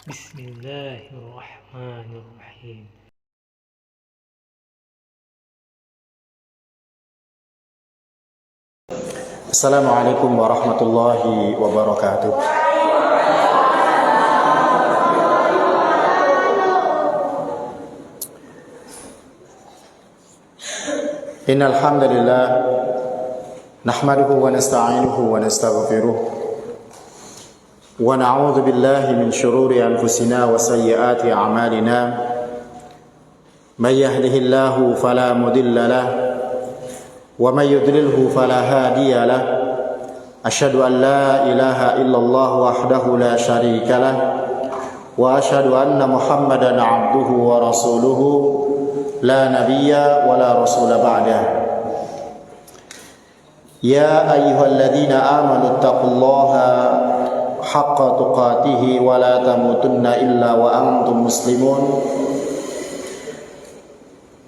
Bismillahirrahmanirrahim. Assalamualaikum warahmatullahi wabarakatuh. Innal hamdalillah nahmaduhu wa nasta'inuhu wa nastaghfiruh wa na'udzu billahi min shururi anfusina wa sayyiati a'malina. May yahdihillahu fala mudilla lahu wa may yudlilhu fala hadiya lahu. Asyhadu an la ilaha illallah wahdahu la syarika lah wa asyhadu anna Muhammadan 'abduhu wa rasuluhu la nabiyya wa la rasula ba'dah. Ya ayyuhalladzina amanu taqullaha haqqa tuqatih wa la tamutunna illa wa antum muslimun.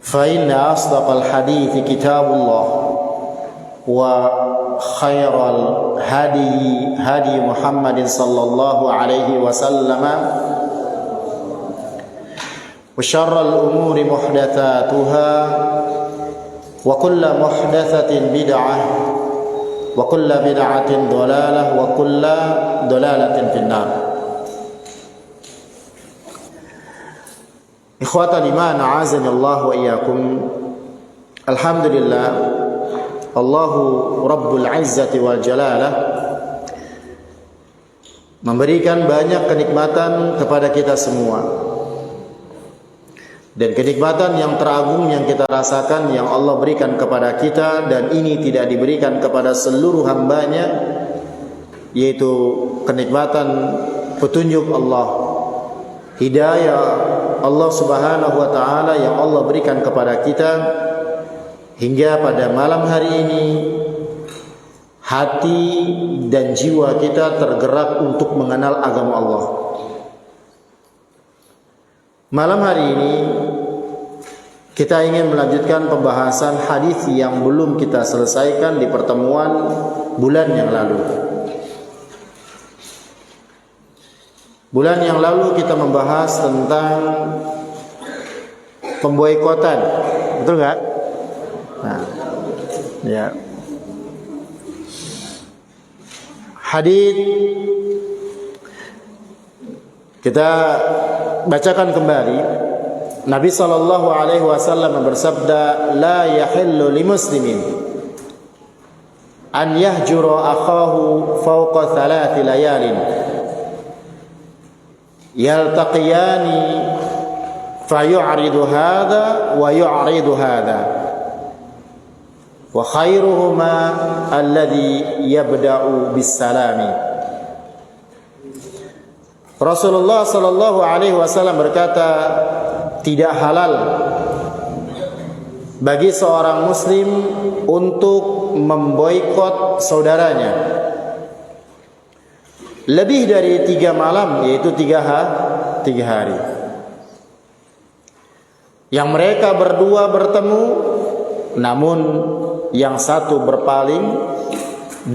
Fa inna asdaqal hadithi kitabullah wa khairal hadi Muhammadin sallallahu alaihi wasallam wa syarral umuri muhdatsatuha wa kullu muhdatsatin bid'ah wa kullu bid'atin dhalalah wa kullu dhalalatin finnar. Ikhwatal iman, a'azani Allah wa iyyakum. Alhamdulillah, Allahu Rabbul Izzati wal Jalalah memberikan banyak kenikmatan kepada kita semua. Dan kenikmatan yang teragung yang kita rasakan, yang Allah berikan kepada kita, dan ini tidak diberikan kepada seluruh hambanya, yaitu kenikmatan petunjuk Allah, hidayah Allah subhanahu wa ta'ala yang Allah berikan kepada kita. Hingga pada malam hari ini hati dan jiwa kita tergerak untuk mengenal agama Allah. Malam hari ini kita ingin melanjutkan pembahasan hadis yang belum kita selesaikan di pertemuan bulan yang lalu. Bulan yang lalu kita membahas tentang pemboikotan, betul nggak? Nah, ya. Hadis kita bacakan kembali. Nabi sallallahu alaihi wasallam bersabda, "La yahillu limuslimin an yahjura akhahu fawqa thalathi layalin yaltaqiyani fayu'ridu hadha wa yu'ridu hadha wa khairuhuma alladhi yabda'u bis-salami." Rasulullah sallallahu alaihi wasallam berkata, tidak halal bagi seorang muslim untuk memboikot saudaranya lebih dari 3 malam, yaitu 3 hari. Yang mereka berdua bertemu, namun yang satu berpaling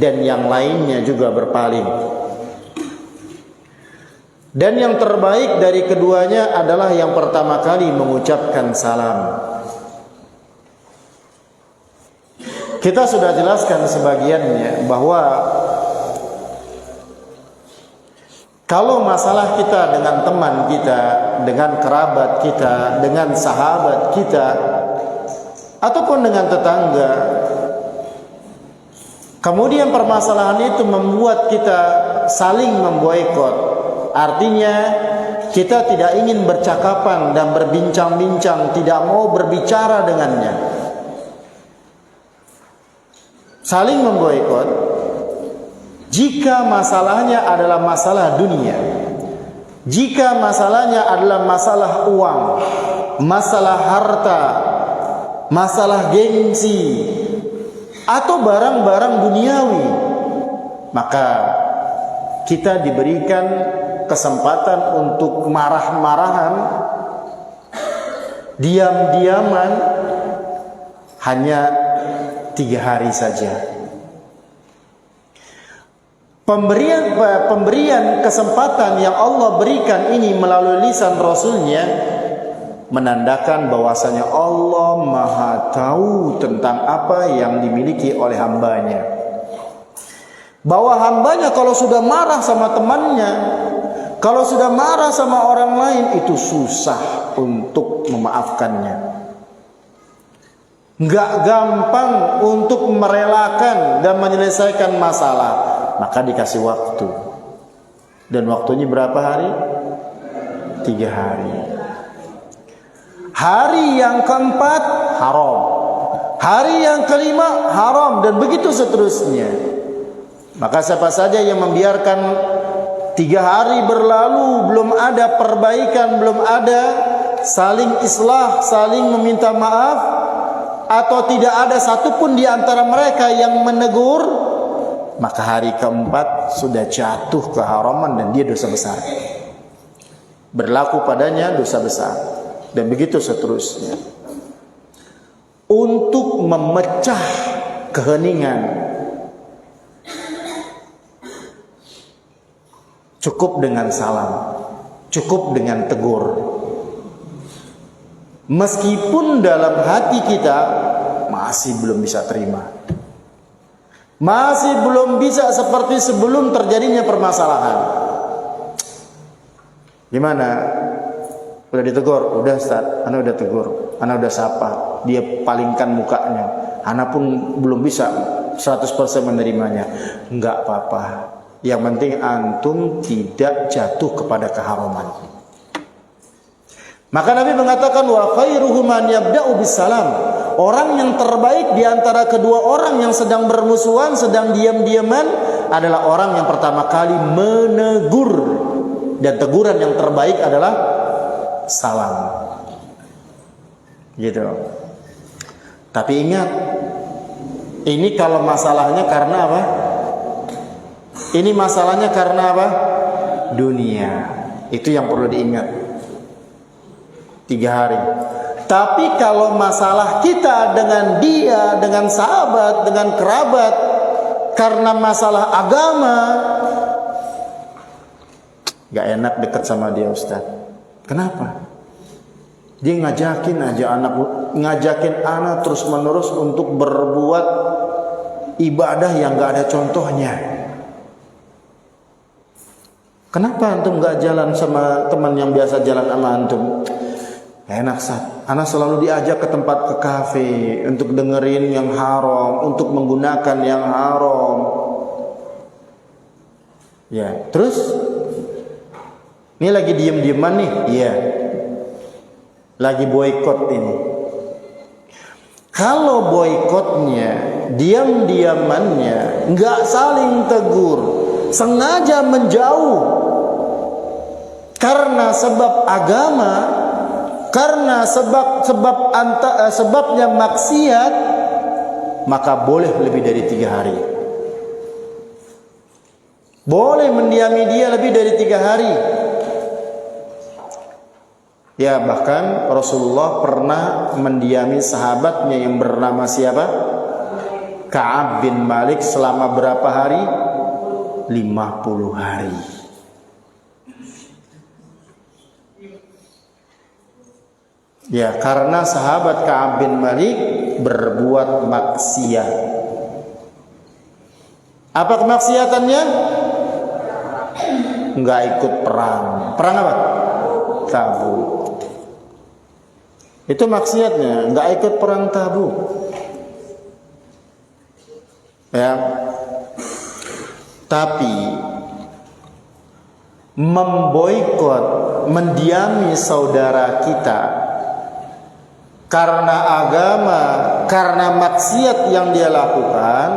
dan yang lainnya juga berpaling. Dan yang terbaik dari keduanya adalah yang pertama kali mengucapkan salam. Kita sudah jelaskan sebagiannya bahwa kalau masalah kita dengan teman kita, dengan kerabat kita, dengan sahabat kita, ataupun dengan tetangga, kemudian permasalahan itu membuat kita saling memboikot, artinya kita tidak ingin bercakapan dan berbincang-bincang, tidak mau berbicara dengannya, saling memboikot. Jika masalahnya adalah masalah dunia, jika masalahnya adalah masalah uang, masalah harta, masalah gengsi, atau barang-barang duniawi, maka kita diberikan kesempatan untuk marah-marahan, diam-diaman, hanya 3 hari saja. pemberian kesempatan yang Allah berikan ini melalui lisan Rasulnya menandakan bahwasanya Allah Maha tahu tentang apa yang dimiliki oleh hambanya. Bahwa hambanya kalau sudah marah sama temannya, kalau sudah marah sama orang lain, itu susah untuk memaafkannya. Nggak gampang untuk merelakan dan menyelesaikan masalah. Maka dikasih waktu. Dan waktunya berapa hari? 3 hari. Hari yang keempat haram. Hari yang kelima haram. Dan begitu seterusnya. Maka siapa saja yang membiarkan 3 hari berlalu, belum ada perbaikan, belum ada saling islah, saling meminta maaf, atau tidak ada satupun di antara mereka yang menegur, maka hari keempat sudah jatuh keharaman dan dia dosa besar. Berlaku padanya dosa besar. Dan begitu seterusnya. Untuk memecah keheningan, cukup dengan salam, cukup dengan tegur. Meskipun dalam hati kita masih belum bisa terima, masih belum bisa seperti sebelum terjadinya permasalahan. Gimana? Udah ditegur? Udah Ustaz, ana udah tegur, ana udah sapa. Dia palingkan mukanya, ana pun belum bisa 100% menerimanya. Enggak apa-apa. Yang penting antum tidak jatuh kepada keharaman. Maka Nabi mengatakan wa khairuhum man yabda'u bisalam. Orang yang terbaik di antara kedua orang yang sedang bermusuhan, sedang diam-diaman adalah orang yang pertama kali menegur. Dan teguran yang terbaik adalah salam. Gitu. Tapi ingat, ini kalau masalahnya karena apa? Ini masalahnya karena apa? Dunia. Itu yang perlu diingat. 3 hari. Tapi kalau masalah kita dengan dia, dengan sahabat, dengan kerabat, karena masalah agama, gak enak dekat sama dia Ustaz. Kenapa? Dia ngajakin anak terus menerus untuk berbuat ibadah yang gak ada contohnya. Kenapa antum gak jalan sama teman yang biasa jalan sama antum? Enak Ustaz, anak selalu diajak ke tempat, ke kafe untuk dengerin yang haram, untuk menggunakan yang haram. Ya, terus ini lagi diem-dieman nih, iya. Lagi boikot ini. Kalau boikotnya, diam-diamannya, nggak saling tegur, sengaja menjauh karena sebab agama, karena sebabnya maksiat, maka boleh lebih dari 3 hari. Boleh mendiami dia lebih dari 3 hari. Ya, bahkan Rasulullah pernah mendiami sahabatnya yang bernama siapa? Ka'ab bin Malik selama berapa hari? 50 hari. Ya, karena sahabat Ka'ab bin Malik berbuat maksiat. Apa kemaksiatannya? Enggak ikut perang. Perang apa? Tabuk. Itu maksiatnya, enggak ikut perang Tabuk. Ya. Tapi memboikot, mendiami saudara kita karena agama, karena maksiat yang dia lakukan,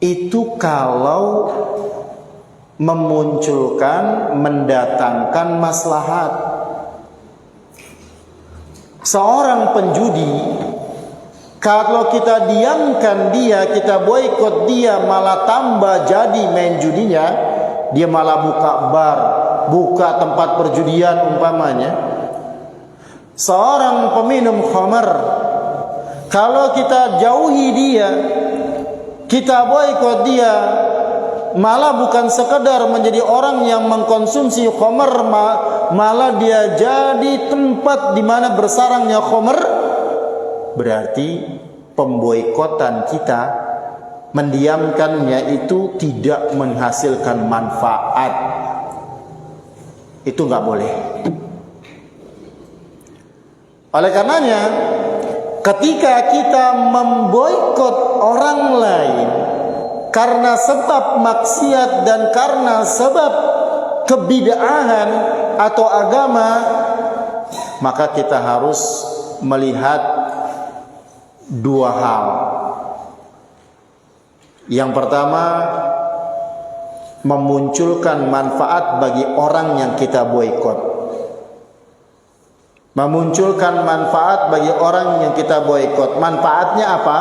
itu kalau memunculkan, mendatangkan maslahat. Seorang penjudi, kalau kita diamkan dia, kita boikot dia, malah tambah jadi main judinya, dia malah buka bar, buka tempat perjudian umpamanya. Seorang peminum khamar, kalau kita jauhi dia, kita boikot dia, malah bukan sekedar menjadi orang yang mengkonsumsi khamr, malah dia jadi tempat di mana bersarangnya khamr, berarti pemboikotan kita, mendiamkannya itu tidak menghasilkan manfaat. Itu nggak boleh. Oleh karenanya, ketika kita memboikot orang lain karena sebab maksiat dan karena sebab kebid'ahan atau agama, maka kita harus melihat dua hal. Yang pertama, memunculkan manfaat bagi orang yang kita boikot. Memunculkan manfaat bagi orang yang kita boikot. Manfaatnya apa?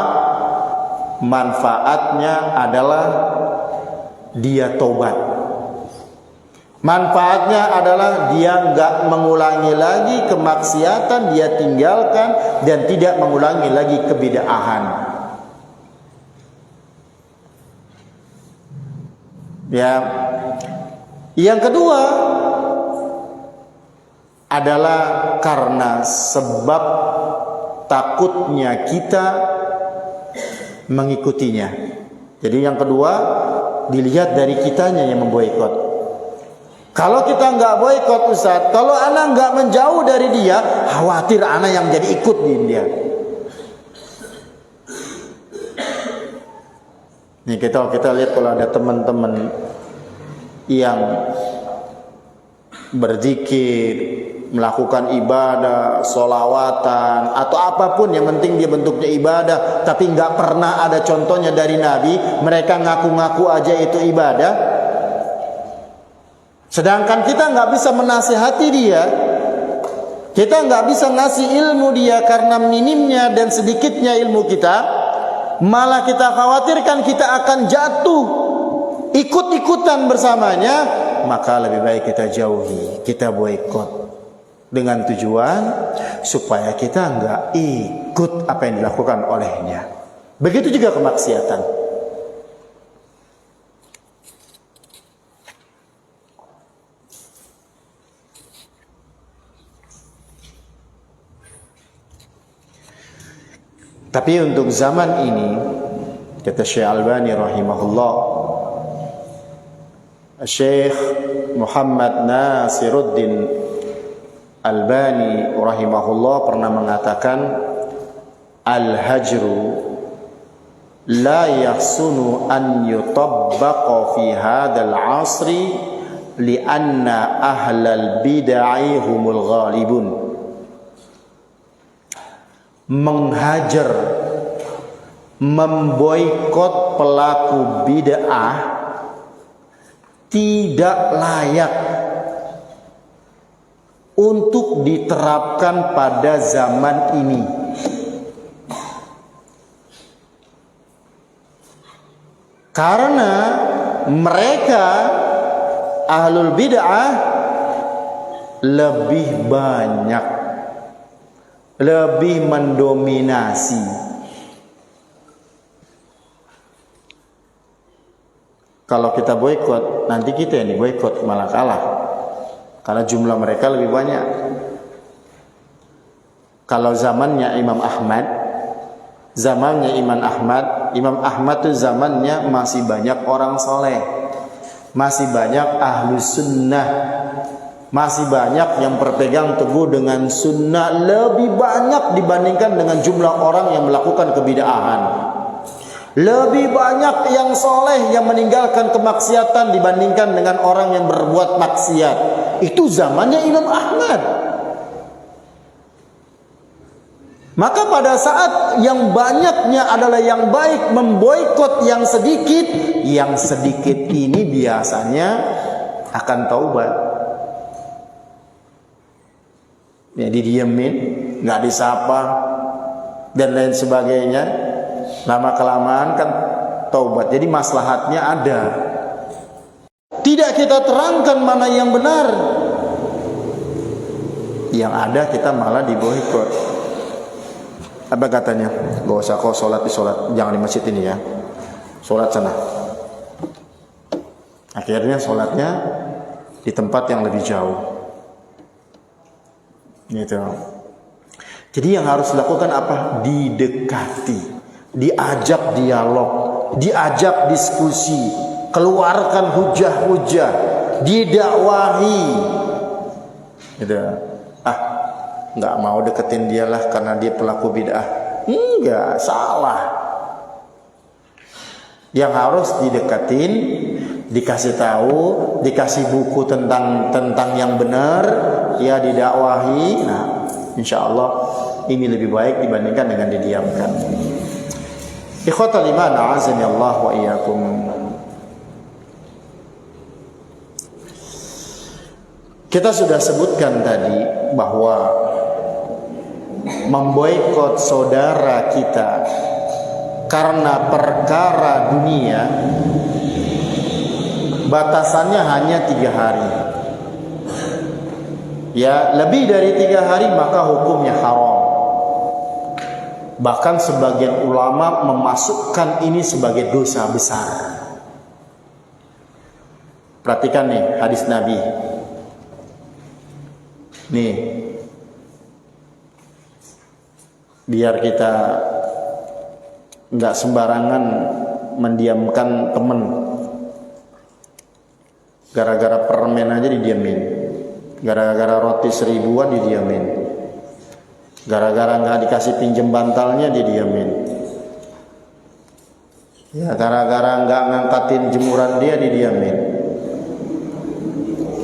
Manfaatnya adalah dia tobat. Manfaatnya adalah dia enggak mengulangi lagi kemaksiatan, dia tinggalkan dan tidak mengulangi lagi kebid'ahan. Ya. Yang kedua adalah karena sebab takutnya kita mengikutinya. Jadi yang kedua dilihat dari kitanya yang memboikot. Kalau kita nggak boikot Ustaz, kalau anak nggak menjauh dari dia, khawatir anak yang jadi ikut di dia. Nih kita lihat kalau ada teman-teman yang berzikir, melakukan ibadah, sholawatan atau apapun, yang penting dia bentuknya ibadah, tapi nggak pernah ada contohnya dari Nabi. Mereka ngaku-ngaku aja itu ibadah, sedangkan kita nggak bisa menasihati dia, kita nggak bisa ngasih ilmu dia karena minimnya dan sedikitnya ilmu kita. Malah kita khawatirkan kita akan jatuh ikut-ikutan bersamanya, maka lebih baik kita jauhi, kita boikot, dengan tujuan supaya kita enggak ikut apa yang dilakukan olehnya. Begitu juga kemaksiatan. Tapi untuk zaman ini, kata Syekh Albani rahimahullah, Syekh Muhammad Nasiruddin Albani rahimahullah pernah mengatakan, al-hajru la yahsunu an yutabbaqa fi hadzal 'asri li'anna ahlal bid'ah humul ghalibun. Menghajar, memboikot pelaku bid'ah tidak layak untuk diterapkan pada zaman ini. Karena mereka ahlul bid'ah lebih banyak, lebih mendominasi. Kalau kita boikot, nanti kita yang diboikot malah kalah, karena jumlah mereka lebih banyak. Kalau zamannya Imam Ahmad, Imam Ahmad itu zamannya masih banyak orang soleh, masih banyak ahlu sunnah, masih banyak yang berpegang teguh dengan sunnah, lebih banyak dibandingkan dengan jumlah orang yang melakukan kebid'ahan. Lebih banyak yang soleh yang meninggalkan kemaksiatan dibandingkan dengan orang yang berbuat maksiat. Itu zamannya Imam Ahmad. Maka pada saat yang banyaknya adalah yang baik memboikot yang sedikit ini biasanya akan taubat. Ya, didiemin, nggak disapa dan lain sebagainya. Lama kelamaan kan taubat. Jadi maslahatnya ada. Tidak kita terangkan mana yang benar, yang ada kita malah diboikot. Apa katanya? Gak usah kau sholat di sholat, jangan di masjid ini ya. sholat sana. Akhirnya sholatnya di tempat yang lebih jauh. Gitu. Jadi yang harus dilakukan apa? Didekati, diajak dialog, diajak diskusi, keluarkan hujah-hujah, didakwahi. Gitu. Nggak mau deketin dia lah karena dia pelaku bid'ah. Enggak, salah. Yang harus didekatin, dikasih tahu, dikasih buku tentang yang benar, ya didakwahi. Nah, insya Allah ini lebih baik dibandingkan dengan didiamkan. Ikhwatal iman, a'azani Allah wa iyyakum. Kita sudah sebutkan tadi bahwa memboikot saudara kita karena perkara dunia batasannya hanya 3 hari. Ya, lebih dari 3 hari maka hukumnya haram. Bahkan sebagian ulama memasukkan ini sebagai dosa besar. Perhatikan nih hadis Nabi. Nih, biar kita nggak sembarangan mendiamkan temen. Gara-gara permen aja didiamin, gara-gara roti 1000-an didiamin, gara-gara nggak dikasih pinjem bantalnya didiamin, ya gara-gara nggak ngangkatin jemuran dia didiamin.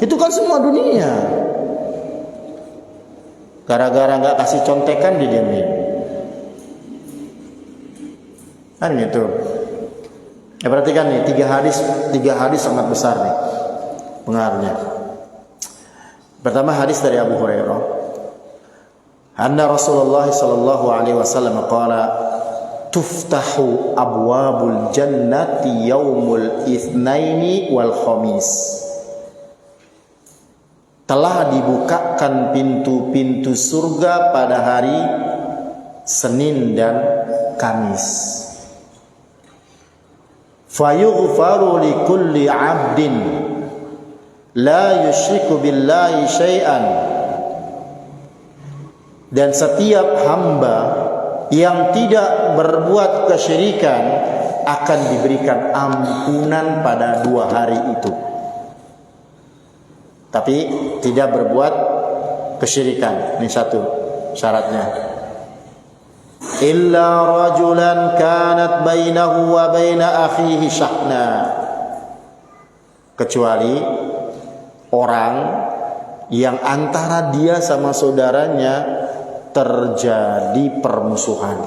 Itu kan semua dunia. Gara-gara nggak kasih contekan didiamin. Kan gitu. Ya perhatikan nih, 3 hadis sangat besar nih pengaruhnya. Pertama hadis dari Abu Hurairah. Anna Rasulullah sallallahu alaihi wasallam qala tuftahu abwabul jannati yaumul itsnaini wal khamis. Telah dibukakan pintu-pintu surga pada hari Senin dan Kamis. Fayughfaru likulli 'abdin la yusyriku billahi syai'an. Dan setiap hamba yang tidak berbuat kesyirikan akan diberikan ampunan pada 2 hari itu. Tapi tidak berbuat kesyirikan. Ini satu syaratnya. Illa rajulan kanat bainahu wa baina akhihi syahna. Kecuali orang yang antara dia sama saudaranya terjadi permusuhan.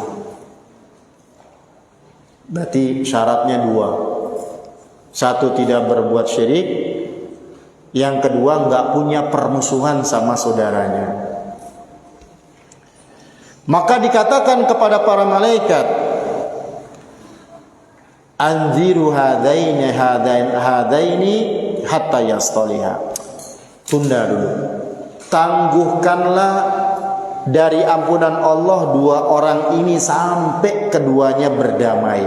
Berarti syaratnya 2. Satu, tidak berbuat syirik. Yang kedua, nggak punya permusuhan sama saudaranya. Maka dikatakan kepada para malaikat, anziru hadaini hatta yastaliha. Tunda dulu. Tangguhkanlah dari ampunan Allah 2 orang ini sampai keduanya berdamai.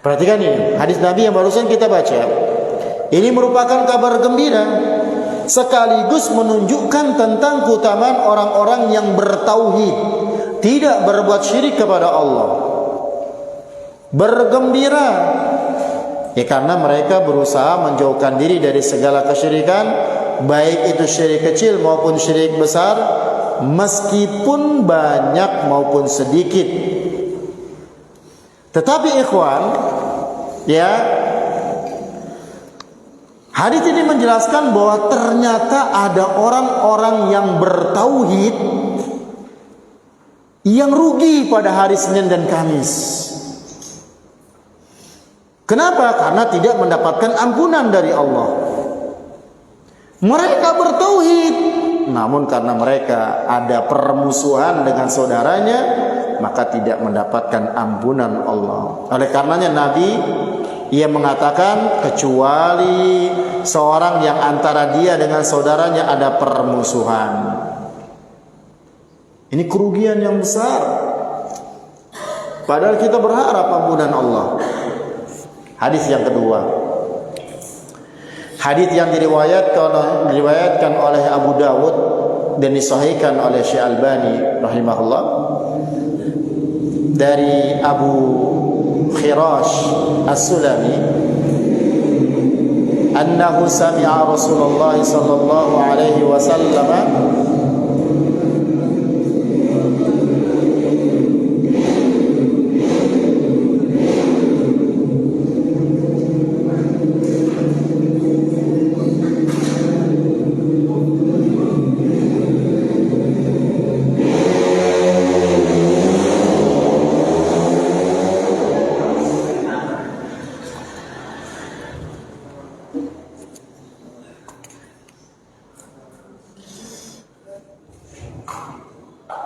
Perhatikan ini, hadis Nabi yang barusan kita baca. Ini merupakan kabar gembira sekaligus menunjukkan tentang keutamaan orang-orang yang bertauhid, tidak berbuat syirik kepada Allah. Bergembira ya karena mereka berusaha menjauhkan diri dari segala kesyirikan, baik itu syirik kecil maupun syirik besar, meskipun banyak maupun sedikit. Tetapi ikhwan, ya, hadis ini menjelaskan bahwa ternyata ada orang-orang yang bertauhid yang rugi pada hari Senin dan Kamis. Kenapa? Karena tidak mendapatkan ampunan dari Allah. Mereka bertauhid, namun karena mereka ada permusuhan dengan saudaranya, maka tidak mendapatkan ampunan Allah. Oleh karenanya Nabi ia mengatakan kecuali seorang yang antara dia dengan saudaranya ada permusuhan. Ini kerugian yang besar. Padahal kita berharap ampunan Allah. Hadis yang kedua, hadis yang diriwayatkan oleh Abu Dawud dan disahihkan oleh Syekh Albani rahimahullah dari Abu Khirash As-Sulami annahu sami'a Rasulullah sallallahu alaihi wasallam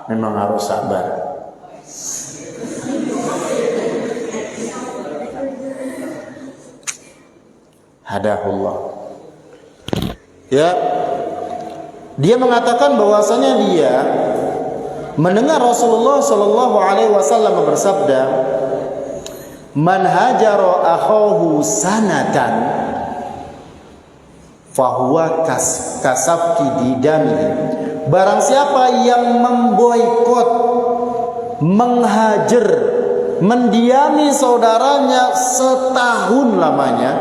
memang harus sabar. Hadahullah. Ya, dia mengatakan bahwasanya dia mendengar Rasulullah sallallahu alaihi wasallam bersabda, "Man hajara akhahu sanatan fahuwa kasafki didamihi." Barang siapa yang memboikot, menghajar, mendiami saudaranya setahun lamanya,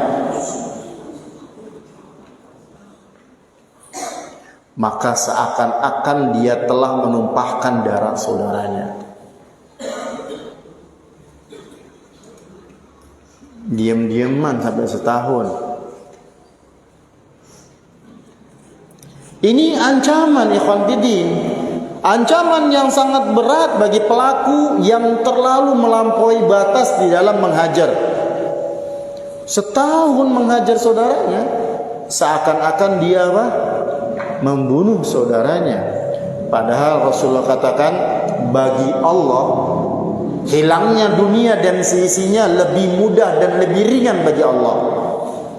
maka seakan-akan dia telah menumpahkan darah saudaranya. Diam-diaman sampai setahun. Ini ancaman, ikhwan fillah, ancaman yang sangat berat bagi pelaku yang terlalu melampaui batas di dalam menghajar. Setahun menghajar saudaranya, seakan-akan dia membunuh saudaranya. Padahal Rasulullah katakan, bagi Allah hilangnya dunia dan seisinya lebih mudah dan lebih ringan bagi Allah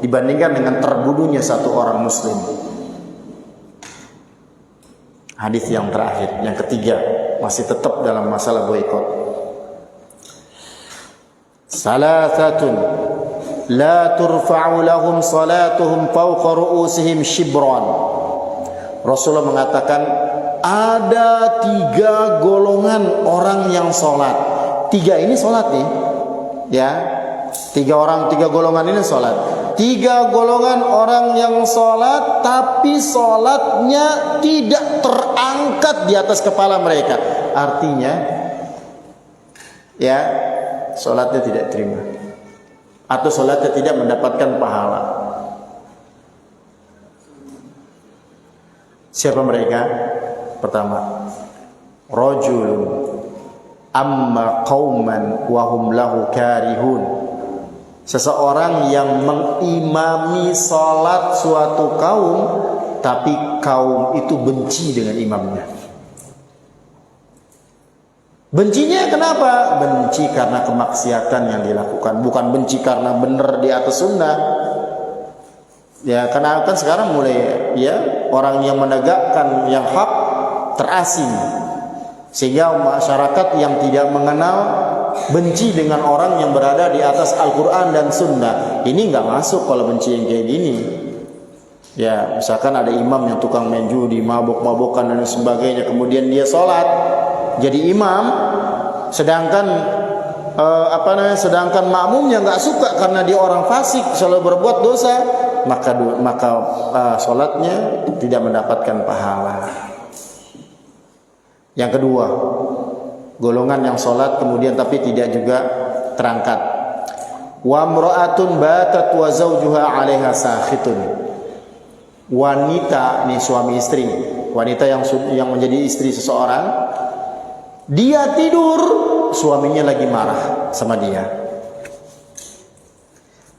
dibandingkan dengan terbunuhnya satu orang muslim. Hadis yang terakhir, yang ketiga, masih tetap dalam masalah boikot. Salasatun la turfa'u lahum salatuhum fawqa ru'usihim shibran. Rasulullah mengatakan ada 3 golongan orang yang sholat. 3 ini sholat nih, ya. 3 golongan ini sholat. 3 golongan orang yang sholat, tapi sholatnya tidak terangkat di atas kepala mereka. Artinya, ya, sholatnya tidak terima, atau sholatnya tidak mendapatkan pahala. Siapa mereka? Pertama, rajulun amma qauman wa hum lahu karihun. Seseorang yang mengimami salat suatu kaum, tapi kaum itu benci dengan imamnya. Bencinya kenapa? Benci karena kemaksiatan yang dilakukan, bukan benci karena benar di atas sunnah. Ya, karena kan sekarang mulai, ya, orang yang menegakkan yang hak terasing, sehingga masyarakat yang tidak mengenal benci dengan orang yang berada di atas Al-Quran dan Sunnah. Ini nggak masuk kalau benci yang kayak gini. Ya, misalkan ada imam yang tukang main judi, mabuk-mabukan dan sebagainya, kemudian dia sholat jadi imam, sedangkan sedangkan makmumnya nggak suka karena dia orang fasik, selalu berbuat dosa, maka sholatnya tidak mendapatkan pahala. Yang kedua, golongan yang sholat kemudian tapi tidak juga terangkat. Wa mra'atun batat wa zawjuha 'alaiha sakhitun. Wanita, nih suami istri, wanita yang menjadi istri seseorang, dia tidur, suaminya lagi marah sama dia.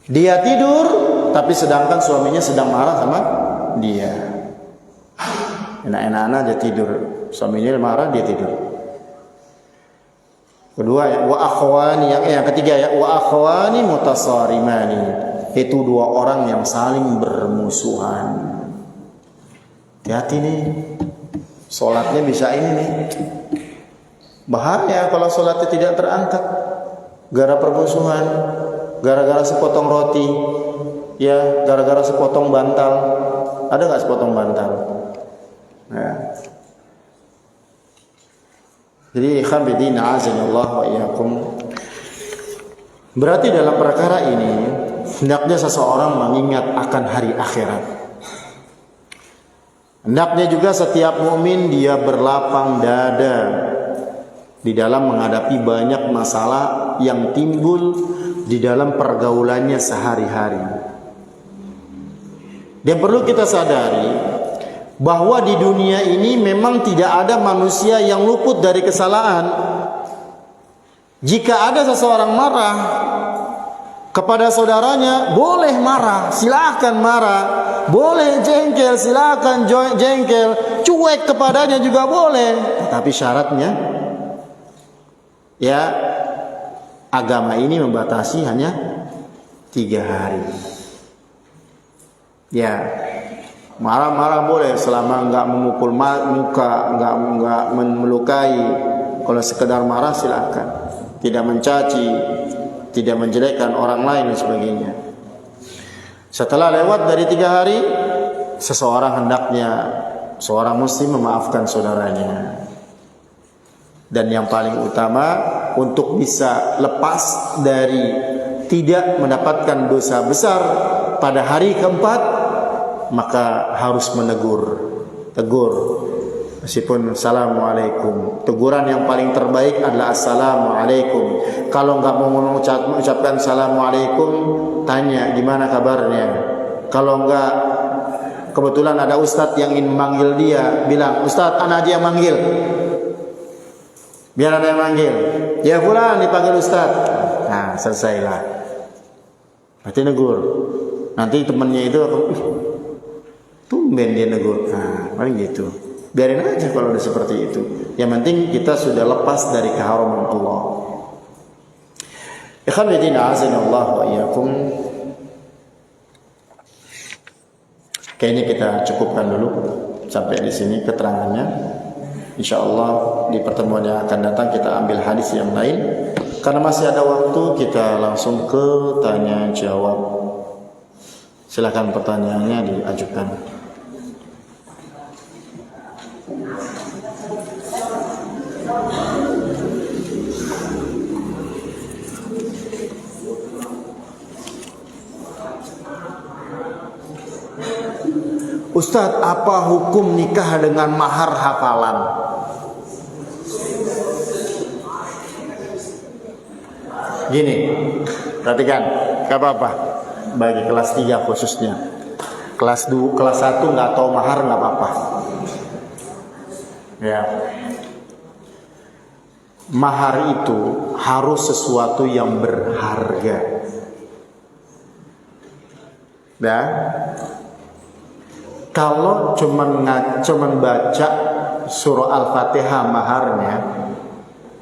Dia tidur, tapi sedangkan suaminya sedang marah sama dia. Enak-enak aja tidur, suaminya marah dia tidur. Kedua, ya, wa akhwani, yang ketiga, ya, wa akhwani mutasarimani. Itu 2 orang yang saling bermusuhan. Hati-hati nih, sholatnya bisa ini nih, bahaya kalau sholatnya tidak terangkat. gara permusuhan, gara-gara sepotong roti, ya, gara-gara sepotong bantal. Ada nggak sepotong bantal? Nah. Jadi khabidin azanillah wa iyyakum. Berarti dalam perkara ini hendaknya seseorang mengingat akan hari akhirat. Hendaknya juga setiap mukmin dia berlapang dada di dalam menghadapi banyak masalah yang timbul di dalam pergaulannya sehari-hari. Dan perlu kita sadari bahwa di dunia ini memang tidak ada manusia yang luput dari kesalahan. Jika ada seseorang marah kepada saudaranya, boleh marah, silakan marah. Boleh jengkel, silakan jengkel. Cuek kepadanya juga boleh. Tapi syaratnya, ya, agama ini membatasi hanya 3 hari. Ya, marah-marah boleh selama enggak memukul muka, enggak melukai. Kalau sekedar marah silakan. Tidak mencaci, tidak menjelekkan orang lain dan sebagainya. Setelah lewat dari 3 hari, seseorang hendaknya, seorang muslim memaafkan saudaranya. Dan yang paling utama, untuk bisa lepas dari tidak mendapatkan dosa besar pada hari keempat, maka harus tegur. Meskipun assalamualaikum, teguran yang paling terbaik adalah assalamualaikum. Kalau enggak mau mengucapkan assalamualaikum, tanya gimana kabarnya. Kalau enggak, kebetulan ada ustadz yang ingin memanggil dia, bilang, ustadz, ana aja yang manggil. Biar ada yang manggil. Ya fulan dipanggil ustadz. Nah, selesailah. Berarti negur. Nanti temannya itu, tumben dia negur. Nah, paling gitu. Biarin aja kalau udah seperti itu. Yang penting kita sudah lepas dari keharaman Allah. Ikhwan fillah azanillah wa iyyakum. Kayaknya kita cukupkan dulu sampai di sini keterangannya. Insyaallah di pertemuan yang akan datang kita ambil hadis yang lain. Karena masih ada waktu, kita langsung ke tanya jawab. Silakan pertanyaannya diajukan. Ustadz, apa hukum nikah dengan mahar hafalan? Gini, perhatikan, gak apa-apa. Bagi kelas 3 khususnya. Kelas 2, kelas 1 gak tahu mahar gak apa-apa. Ya. Mahar itu harus sesuatu yang berharga. Dan kalau cuman baca surah Al-Fatihah maharnya,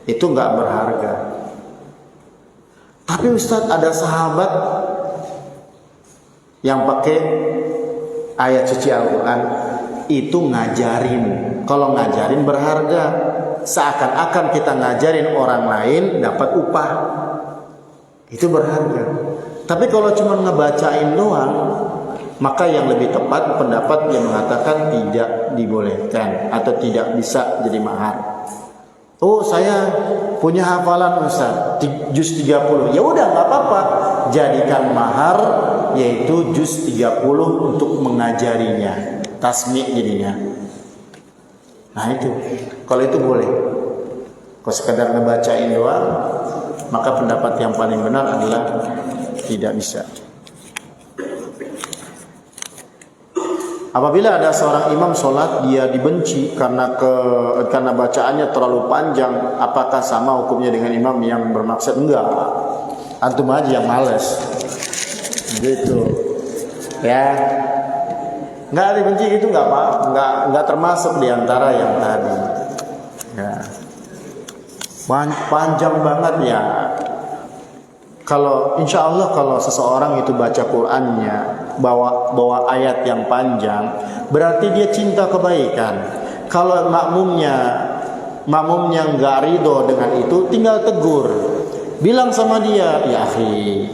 itu nggak berharga. Tapi Ustadz, ada sahabat yang pakai ayat suci Al-Quran, itu ngajarin. Kalau ngajarin berharga, seakan-akan kita ngajarin orang lain dapat upah, itu berharga. Tapi kalau cuma ngebacain doang, maka yang lebih tepat pendapat yang mengatakan tidak dibolehkan atau tidak bisa jadi mahar. Oh, saya punya hafalan Ustaz, juz 30. Ya udah, enggak apa-apa. Jadikan mahar yaitu juz 30 untuk mengajarinya. Tasmi' jadinya. Nah itu. Kalau itu boleh. Kalau sekadar ngebacain doang, maka pendapat yang paling benar adalah tidak bisa. Apabila ada seorang imam sholat dia dibenci karena bacaannya terlalu panjang, apakah sama hukumnya dengan imam yang bermaksud? Enggak, antum aja yang malas gitu ya. Enggak dibenci itu enggak apa, enggak termasuk diantara yang tadi ya. Panjang banget ya. Kalau insya Allah kalau seseorang itu baca Qur'annya bawa ayat yang panjang, berarti dia cinta kebaikan. Kalau makmumnya nggak ridho dengan itu, tinggal tegur. Bilang sama dia, ya akhi,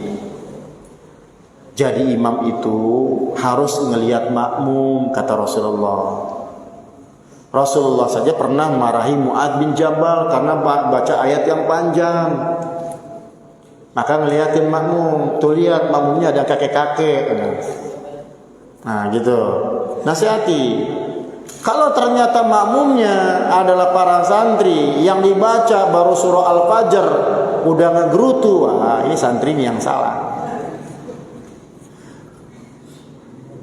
jadi imam itu harus ngelihat makmum, kata Rasulullah. Rasulullah saja pernah marahi Mu'adz bin Jabal karena baca ayat yang panjang. Maka ngeliatin makmum, tuh lihat makmumnya ada kakek-kakek. Nah gitu, nasihati. Kalau ternyata makmumnya adalah para santri yang dibaca baru surah Al-Fajr udah ngegerutu, wah ini santri yang salah.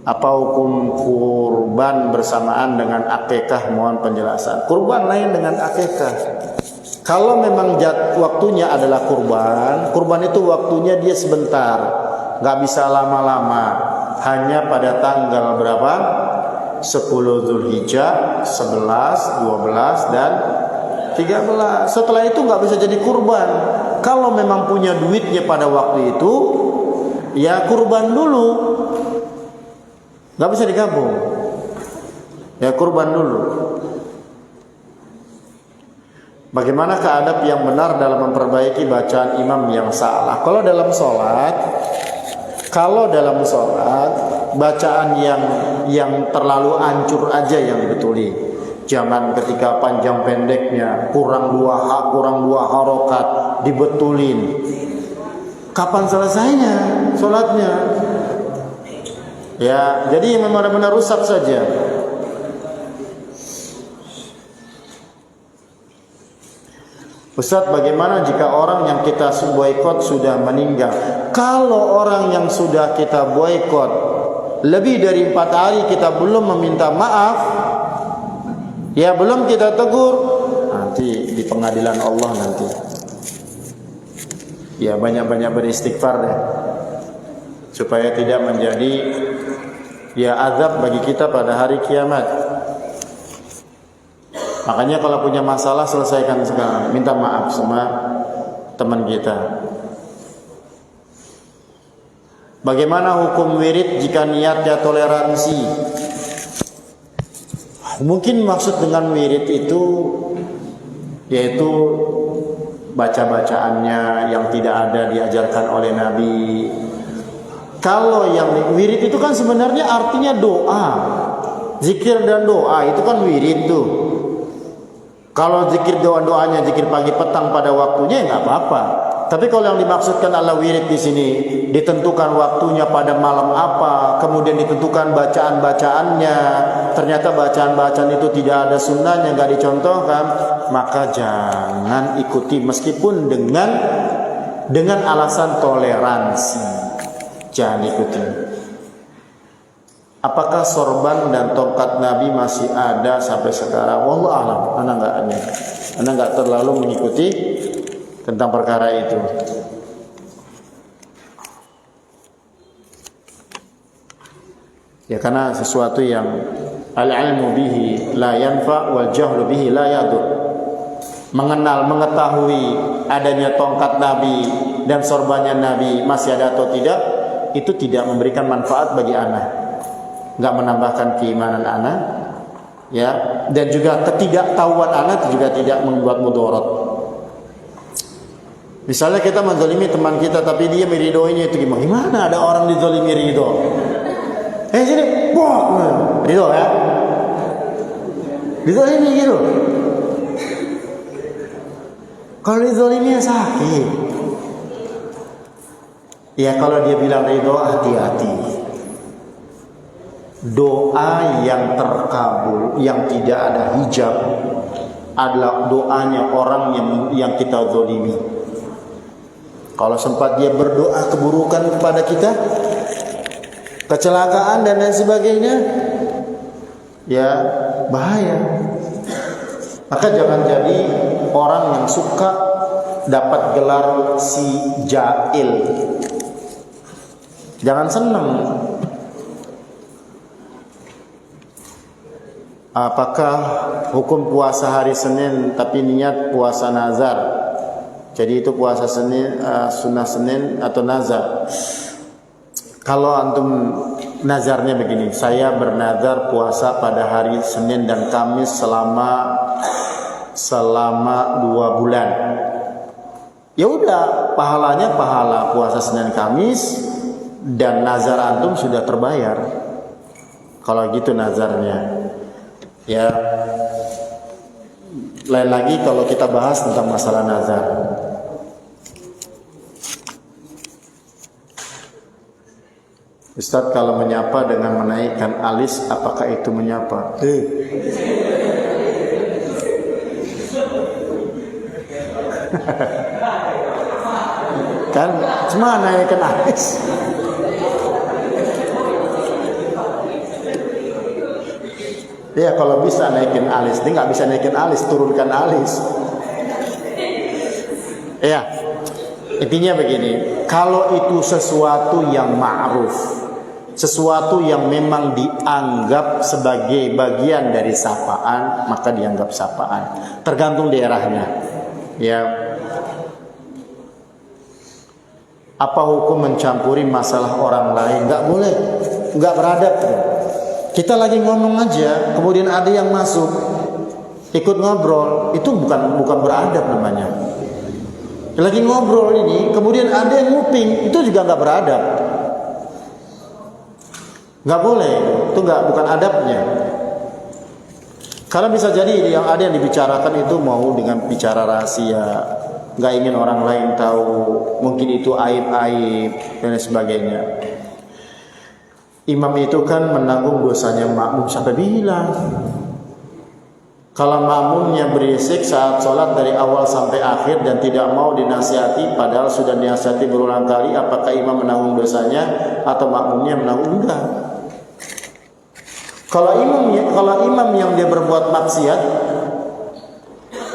Apa hukum kurban bersamaan dengan akikah? Mohon penjelasan. Kurban lain dengan akikah. Kalau memang waktunya adalah kurban itu waktunya dia sebentar, nggak bisa lama-lama. Hanya pada tanggal berapa? 10 Dzulhijjah, 11, 12 dan 13. Setelah itu nggak bisa jadi kurban. Kalau memang punya duitnya pada waktu itu, ya kurban dulu. Nggak bisa digabung. Ya kurban dulu. Bagaimana adab yang benar dalam memperbaiki bacaan imam yang salah? Kalau dalam sholat, bacaan yang terlalu hancur aja yang dibetuli. Jangan ketika panjang pendeknya, kurang dua harokat dibetulin. Kapan selesainya sholatnya? Ya, jadi memang benar-benar rusak saja. Ustaz, bagaimana jika orang yang kita boikot sudah meninggal? Kalau orang yang sudah kita boikot lebih dari 4 hari kita belum meminta maaf, ya belum kita tegur, nanti di pengadilan Allah nanti. Ya banyak-banyak beristighfar deh, supaya tidak menjadi ya azab bagi kita pada hari kiamat. Makanya kalau punya masalah selesaikan sekarang, minta maaf sama teman kita. Bagaimana hukum wirid jika niatnya toleransi? Mungkin maksud dengan wirid itu yaitu baca-bacaannya yang tidak ada diajarkan oleh Nabi. Kalau yang wirid itu kan sebenarnya artinya doa, zikir dan doa, itu kan wirid tuh. Kalau zikir doa-doanya zikir pagi petang pada waktunya ya nggak apa-apa. Tapi kalau yang dimaksudkan Allah wirid di sini ditentukan waktunya pada malam apa, kemudian ditentukan bacaan-bacaannya, ternyata bacaan-bacaan itu tidak ada sunnahnya, nggak dicontohkan, maka jangan ikuti meskipun dengan alasan toleransi. Jangan ikuti. Apakah sorban dan tongkat Nabi masih ada sampai sekarang? Wallahu a'lam. Anda enggak terlalu mengikuti tentang perkara itu. Ya karena sesuatu yang al-ilmu bihi la yanfa wal jahlu bihi la yadur. Mengetahui adanya tongkat Nabi dan sorbannya Nabi masih ada atau tidak, itu tidak memberikan manfaat bagi anak. Enggak menambahkan keimanan anak, ya, dan juga ketidaktahuan anak juga tidak membuat mudarat. Misalnya kita menzalimi teman kita tapi dia meridoinya, itu gimana ada orang dizalimi ridho? Sini, boh, ridho ya, dizalimi gitu. Kalau dizalimi sakit. Ya kalau dia bilang ridho, hati-hati. Doa yang terkabul, yang tidak ada hijab, adalah doanya orang yang kita zalimi. Kalau sempat dia berdoa keburukan kepada kita, kecelakaan dan lain sebagainya, ya bahaya. Maka jangan jadi orang yang suka dapat gelar si jahil. Jangan senang. Apakah hukum puasa hari Senin tapi niat puasa nazar? Jadi itu puasa Senin, sunnah Senin atau nazar. Kalau antum nazarnya begini, saya bernazar puasa pada hari Senin dan Kamis selama 2 bulan. Ya udah, pahalanya pahala puasa Senin Kamis dan nazar antum sudah terbayar. Kalau gitu nazarnya. Ya. Lain lagi kalau kita bahas tentang masalah nazar. Ustadz, kalau menyapa dengan menaikkan alis, apakah itu menyapa? Kan cuma naikkan alis. Ya kalau bisa naikin alis, dia nggak bisa naikin alis, turunkan alis. Ya, intinya begini, kalau itu sesuatu yang ma'ruf, sesuatu yang memang dianggap sebagai bagian dari sapaan, maka dianggap sapaan. Tergantung daerahnya. Ya. Apa hukum mencampuri masalah orang lain? Nggak boleh, nggak beradab. Kita lagi ngomong aja, kemudian ada yang masuk, ikut ngobrol, itu bukan beradab namanya. Lagi ngobrol ini, kemudian ada yang nguping, itu juga nggak beradab. Nggak boleh, itu bukan adabnya. Karena bisa jadi yang ada yang dibicarakan itu mau dengan bicara rahasia, nggak ingin orang lain tahu, mungkin itu aib-aib dan sebagainya. Imam itu kan menanggung dosanya makmum sampai bilang, kalau makmumnya berisik saat sholat dari awal sampai akhir dan tidak mau dinasihati padahal sudah dinasihati berulang kali, apakah imam menanggung dosanya atau makmumnya menanggung? Enggak. Kalau imam yang dia berbuat maksiat,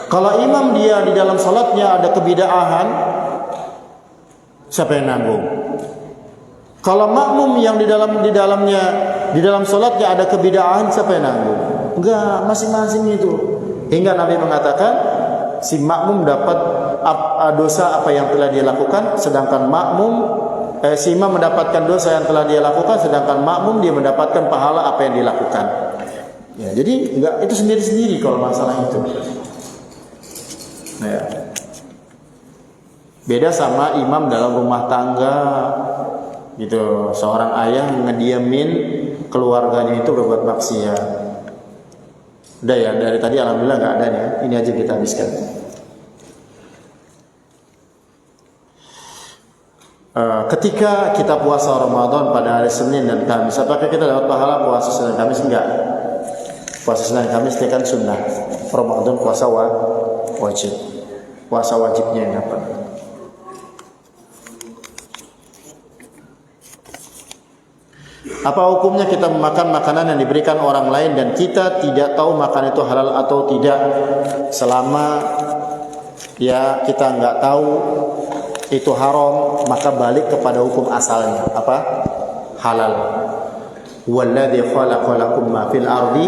kalau imam dia di dalam sholatnya ada kebid'ahan, siapa yang nanggung? Kalau makmum yang di dalam sholatnya ada kebid'ahan, siapa yang nanggung? Enggak, masing-masing itu. Hingga Nabi mengatakan si makmum dapat dosa apa yang telah dia lakukan, sedangkan si imam mendapatkan dosa yang telah dia lakukan, sedangkan makmum dia mendapatkan pahala apa yang dilakukan. Ya, jadi enggak, itu sendiri-sendiri kalau masalah itu. Ya. Beda sama imam dalam rumah tangga gitu, seorang ayah ngediamin keluarganya itu berbuat maksiat. Udah ya, dari tadi alhamdulillah nggak ada nih. Ini aja kita habiskan. Ketika kita puasa Ramadan pada hari Senin dan Kamis, apakah kita dapat pahala puasa Senin dan Kamis? Enggak. Puasa Senin dan Kamis itu kan sunnah. Ramadan puasa wajib. Puasa wajibnya yang dapat. Apa hukumnya kita memakan makanan yang diberikan orang lain dan kita tidak tahu makan itu halal atau tidak, selama ya kita nggak tahu itu haram, maka balik kepada hukum asalnya, apa? Halal. Walladzi khalaqa lakum ma fil ardi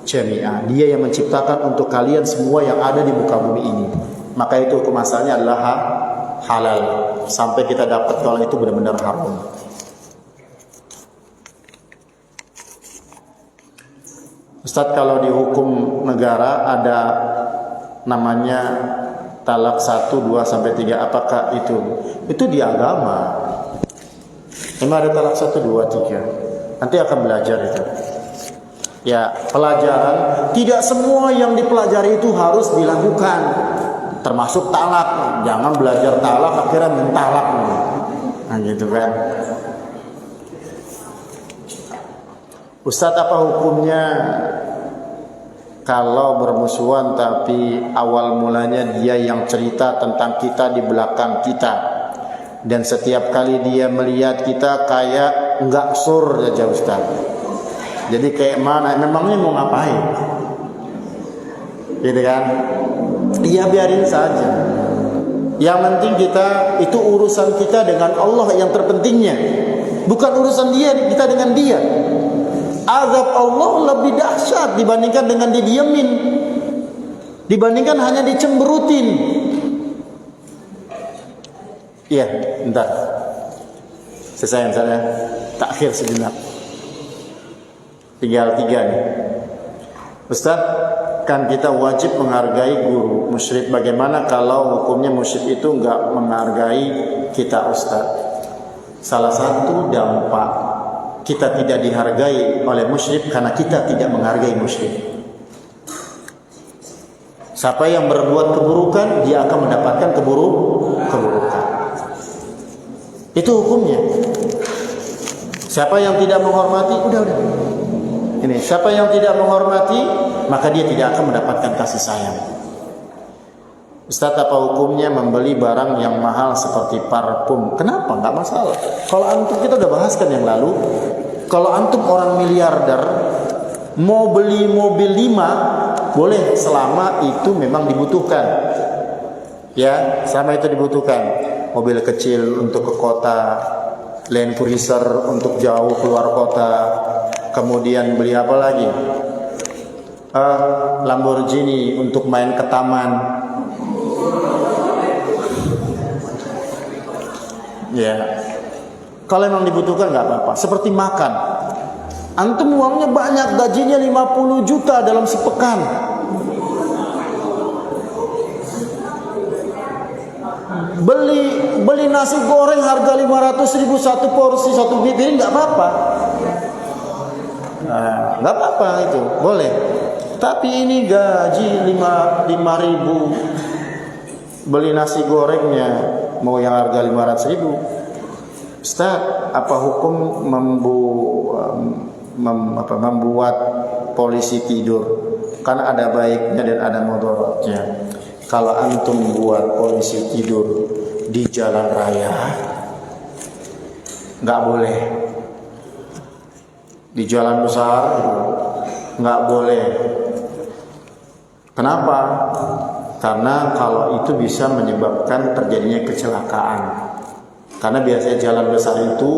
jami'a. Dia yang menciptakan untuk kalian semua yang ada di muka bumi ini. Maka itu hukum asalnya adalah halal sampai kita dapat kalau itu benar-benar haram. Ustadz, kalau di hukum negara ada namanya talak 1, 2, sampai 3, apakah itu? Itu di agama. Memang ada talak 1, 2, 3. Nanti akan belajar itu. Ya, pelajaran. Tidak semua yang dipelajari itu harus dilakukan. Termasuk talak. Jangan belajar talak akhirnya mentalak. Nah gitu kan. Ustadz, apa hukumnya kalau bermusuhan tapi awal mulanya dia yang cerita tentang kita di belakang kita, dan setiap kali dia melihat kita kayak enggak sur aja Ustadz. Jadi kayak mana, memangnya mau ngapain? Gitu kan? Iya, biarin saja. Yang penting kita itu urusan kita dengan Allah yang terpentingnya, bukan urusan kita dengan dia. Azab Allah lebih dahsyat dibandingkan dengan didiamin, dibandingkan hanya dicemberutin. Iya, bentar. Selesai saya. Takhir sejenak. Tinggal 3 nih. Ustaz, Bahkan kita wajib menghargai guru musyrik. Bagaimana kalau hukumnya musyrik itu enggak menghargai kita ustaz? Salah satu dampak kita tidak dihargai oleh musyrik karena kita tidak menghargai musyrik. Siapa yang berbuat keburukan, dia akan mendapatkan keburukan. Itu hukumnya. Siapa yang tidak menghormati, udah. Ini, siapa yang tidak menghormati, maka dia tidak akan mendapatkan kasih sayang. Ustaz, apa hukumnya membeli barang yang mahal seperti parfum? Kenapa? Enggak masalah. Kalau antum, kita udah bahaskan yang lalu, kalau antum orang miliarder mau beli mobil 5 boleh selama itu memang dibutuhkan. Ya, selama itu dibutuhkan. Mobil kecil untuk ke kota, Land Cruiser untuk jauh keluar kota. Kemudian beli apa lagi? Lamborghini untuk main ke taman. Ya, kalau memang dibutuhkan nggak apa-apa. Seperti makan, antum uangnya banyak, gajinya 50 juta dalam sepekan. Beli nasi goreng harga 500.000 satu porsi, satu piring, nggak apa-apa. Nah, nggak apa-apa itu, boleh. Tapi ini gaji 5.000, beli nasi gorengnya mau yang harga 500.000. Ustaz, apa hukum membuat polisi tidur? Kan ada baiknya dan ada mudaratnya. Kalau antum buat polisi tidur di jalan raya, nggak boleh. Di jalan besar nggak boleh. Kenapa? Karena kalau itu bisa menyebabkan terjadinya kecelakaan. Karena biasanya jalan besar itu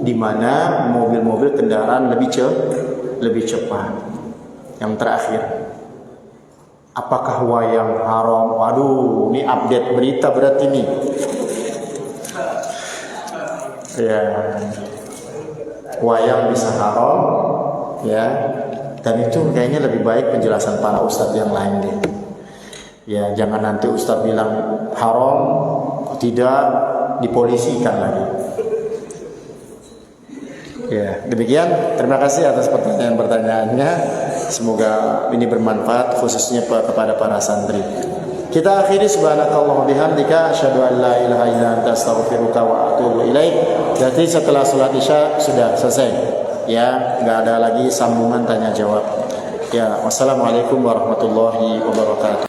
di mana mobil-mobil kendaraan lebih cepat. Yang terakhir, apakah wayang haram? Waduh, ini update berita berarti nih. Ya, wayang bisa haram, ya. Dan itu kayaknya lebih baik penjelasan para ustadz yang lain deh. Ya, jangan nanti ustadz bilang haram, tidak dipolisikan lagi. Ya, demikian. Terima kasih atas pertanyaan-pertanyaannya. Semoga ini bermanfaat khususnya kepada para santri. Kita akhiri subhanakallah bihamdika asyhadu an la ilaha illa anta astaghfiruka wa atubu ilaik. Jadi setelah salat Isya sudah selesai. Ya, enggak ada lagi sambungan tanya jawab. Ya, wassalamualaikum warahmatullahi wabarakatuh.